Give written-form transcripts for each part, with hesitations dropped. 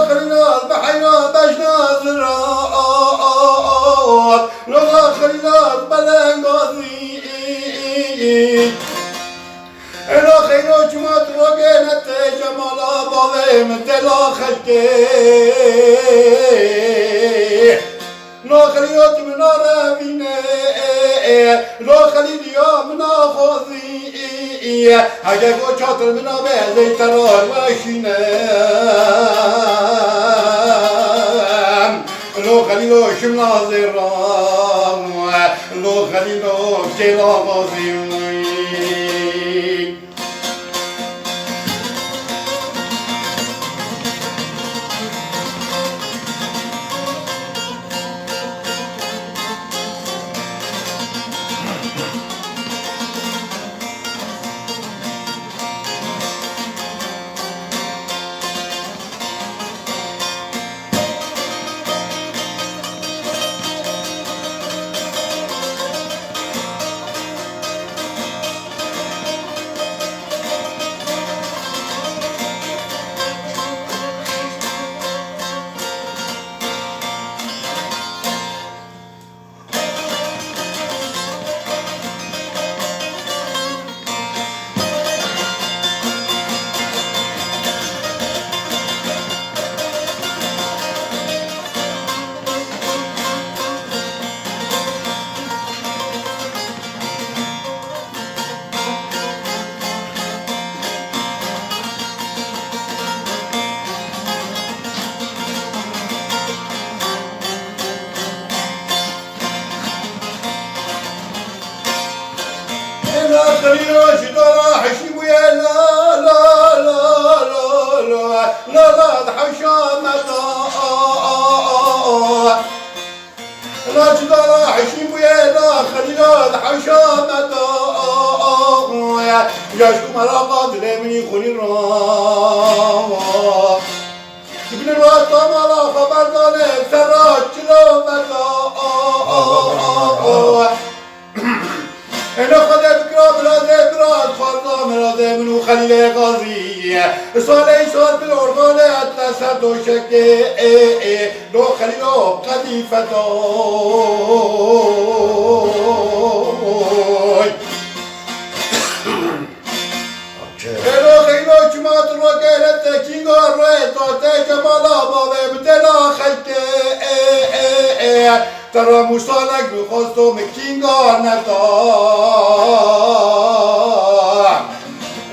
خلينا بحينا بجنا زراعات لو خلينا بلنغازي انا خيرو جمات روغينت جمالا باوي متلا خلقي لو خليوت من رافيني لو خليليا من خوزي حاجة شاطر من بيزي ترار وشينام لو خليلو شملا زرام لو خليلو كيلا غازي خلينا شدارا حشيب ويا لا لا لا لا لا لا لا حشامة لا شدارا حشيب ويا لا خلينا حشامة يا شو مراقب لمني خلي الرام ابن الوقت مرا خبر دانه سراج كلامة انا خدا بكرا براده براد خاردا مراده منو خلیل غازی ساله سال بالارغال اطلس دوشکه لو خلیل قدیفه دای الو خیلو جماعت رو گلت کینگار رو اتاته جمالا باوه بدلا خلقه ترا مشتالک بخواستم کینگار ندام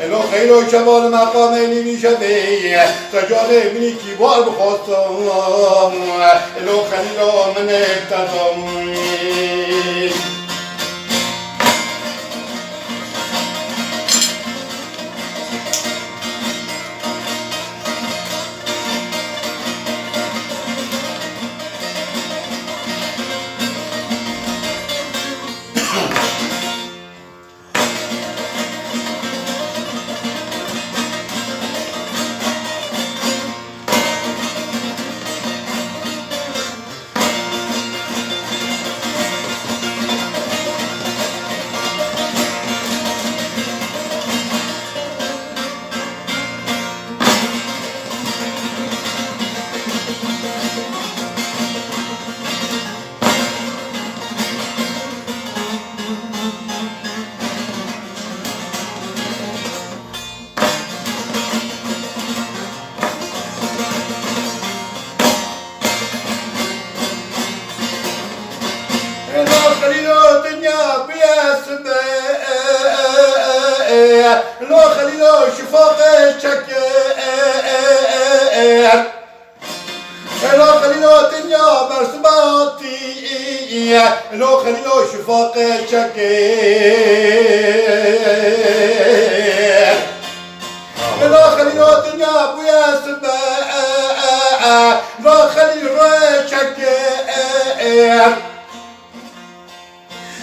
الو خیلو شمال مقام نیمی شده تجاله منی کیبار بخواستم الو خلیلو من افتادم لو خليلو شفاقه شكر لو خليلو دنيا برسباتي لو خليلو شفاقه شكر لو خليلو دنيا بويا سبا لو خليلو شكر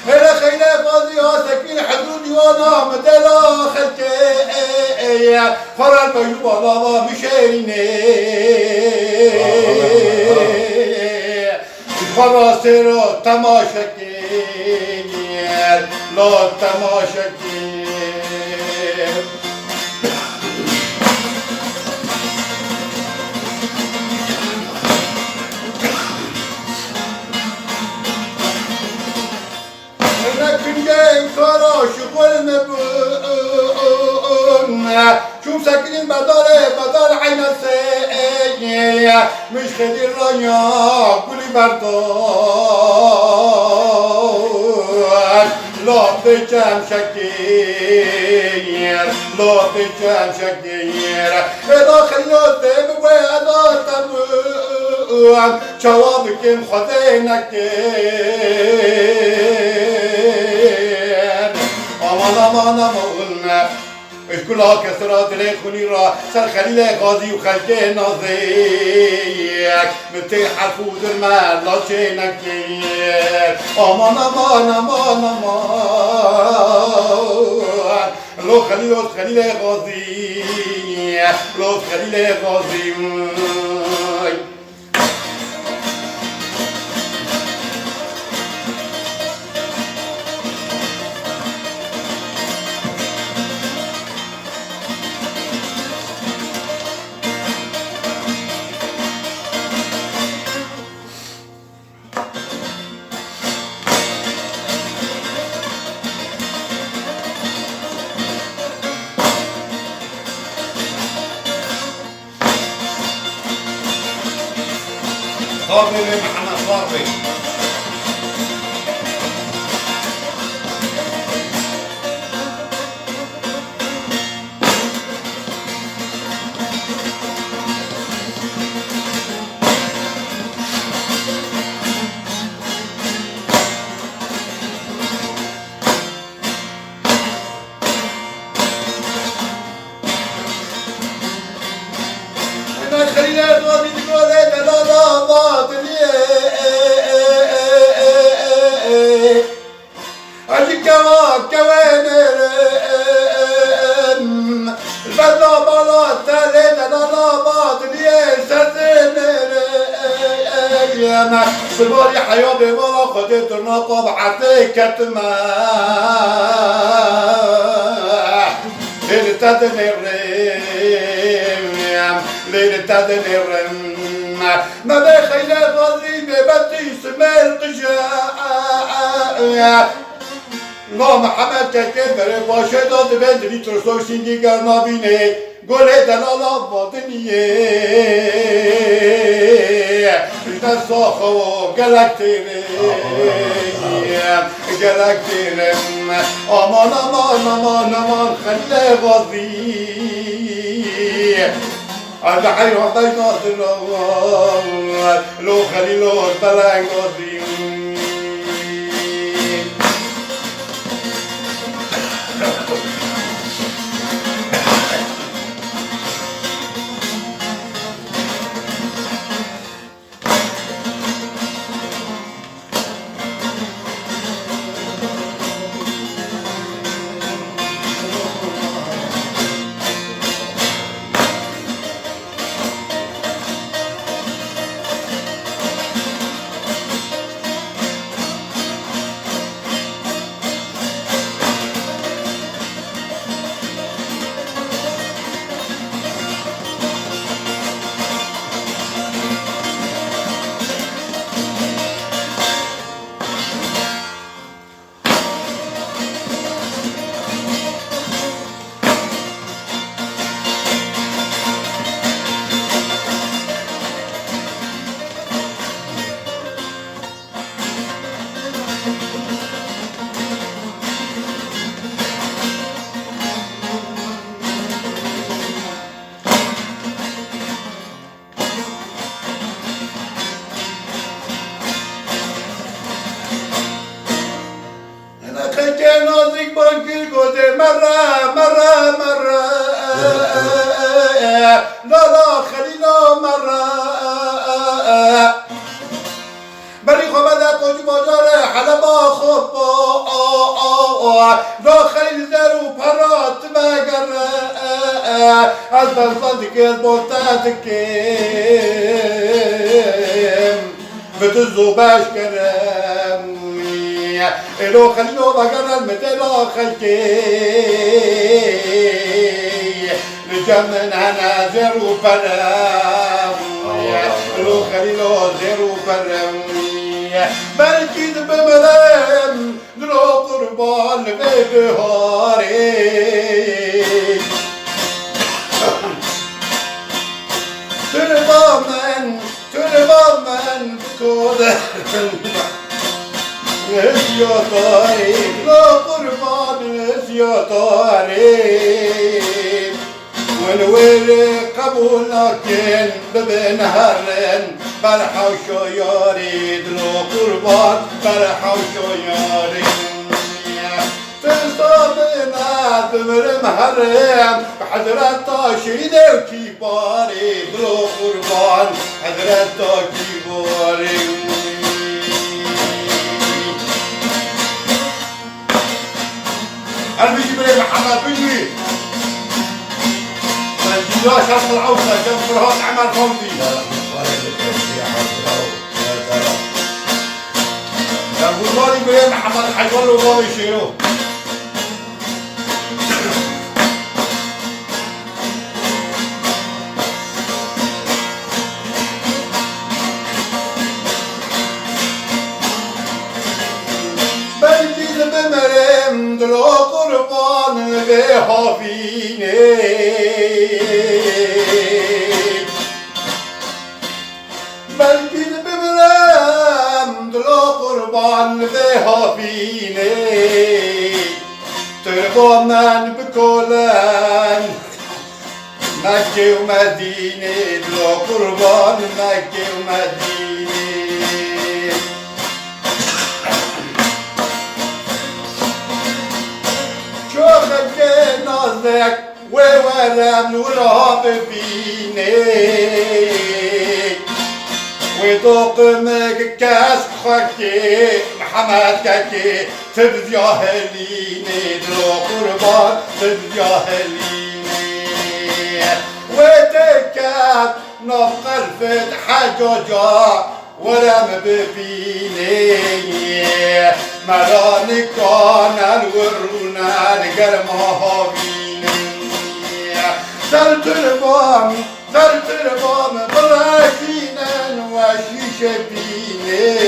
هلا خينا فاضي سكين حدودي وانا مدلا خلكي فرا البيوب الله مشيني فرا سيرو تماشكي لا تماشكي ساكنين بدار عين السيء مش خدي الريا كل بردان لا بجام شكير لا بجام شكير إذا خلوت بويدا تموم جوابك خذينك امان امان امان اشكلها كسرات ليك خنيرة سر خليل غازي وخلقه نظيك متي حفوظ المال لا شينك امان امان امان امان لو خليل غازي لو خليل غازي صابري محمد صابري سبوري حيوبي ولا خديت النقب عطيك تمام ليلة تدنيرم ليلة تدنيرم ما بخيل غازي ببدي سمير قجاء لا محمد كبر باشد داد بندری ترسو سینگی گرنابینه گله دلالا وادنیه بیشتر ساخو گلک تیرم امان امان امان امان خلی غازی از حیران ناصر لو خلیلو بلنگ غازی لا خلينا مرة بري خبدا قوج بازار حلبا خب لا خليل زرو برات مگر از بلصدك البوتاتك بتزو باش كرم الو خلينا بگر المدلا خلكي لجمن انا زرو برم لو خليلو زرو برم بلكيد بملام لو قربان ببهاري وطاري والويل قبولك ببن هرن برحة وشياري دلو قربان برحة وشياري تصابنا تمر محرم بحضرة تاشيدة وكباري دلو قربان حضرة كباري قلبي جبريل محمد بجري الجيزة شرط العوصة جنب فرهاد عمر فوزي يقول مالي جبريل محمد حيولوا مالي يشيلوه بمرم دلو قربان بها فيني بلکه بمرم دلو قربان بها فيني تربى من بكلن مكة ومدينة دلو قربان مكة ومدينة شوفك نازك وورم نورها ببيني وذوقمك كاس خكي محمد كاكي تبجاهليني دلو قربان تبجاهليني وتكاب نفق الفتح جوجا ورم ببيني مراني كان الورونا القرمها بيني صرت البام براشينا وشيشة بيني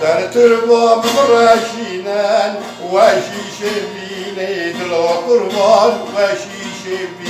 صرت البام براشينا وشيشة بيني دلو قربان وشيشة بيني